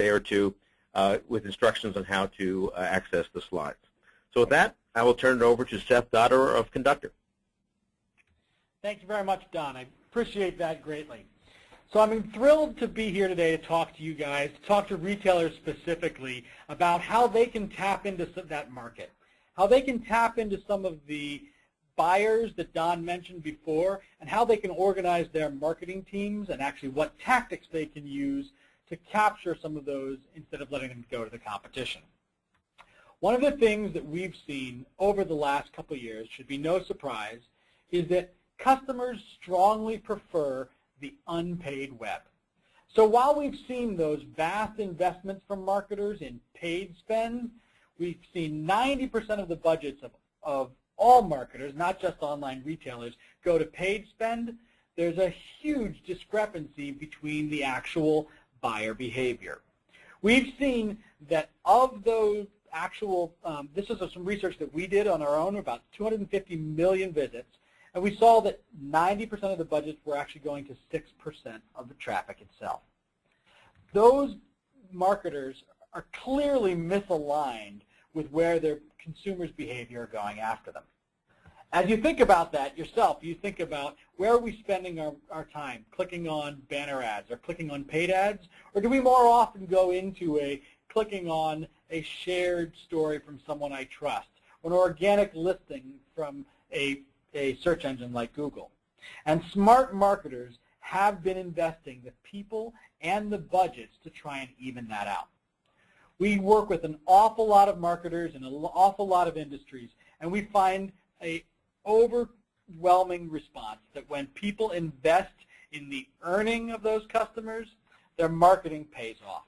day or two with instructions on how to access the slides. So with that, I will turn it over to Seth Dotterer of Conductor. Thank you very much, Don. I appreciate that greatly. So I'm thrilled to be here today to talk to you guys, to talk to retailers specifically about how they can tap into that market, how they can tap into some of the buyers that Don mentioned before, and how they can organize their marketing teams and actually what tactics they can use to capture some of those instead of letting them go to the competition. One of the things that we've seen over the last couple of years, should be no surprise, is that customers strongly prefer the unpaid web. So while we've seen those vast investments from marketers in paid spend, we've seen 90% of the budgets of all marketers, not just online retailers, go to paid spend. There's a huge discrepancy between the actual buyer behavior. We've seen that of those actual, this is some research that we did on our own, about 250 million visits, and we saw that 90% of the budgets were actually going to 6% of the traffic itself. Those marketers are clearly misaligned with where their consumers' behavior are going after them. As you think about that yourself, you think about where are we spending our time, clicking on banner ads or clicking on paid ads, or do we more often go into clicking on a shared story from someone I trust, or an organic listing from a search engine like Google? And smart marketers have been investing the people and the budgets to try and even that out. We work with an awful lot of marketers in an awful lot of industries, and we find an overwhelming response that when people invest in the earning of those customers, their marketing pays off.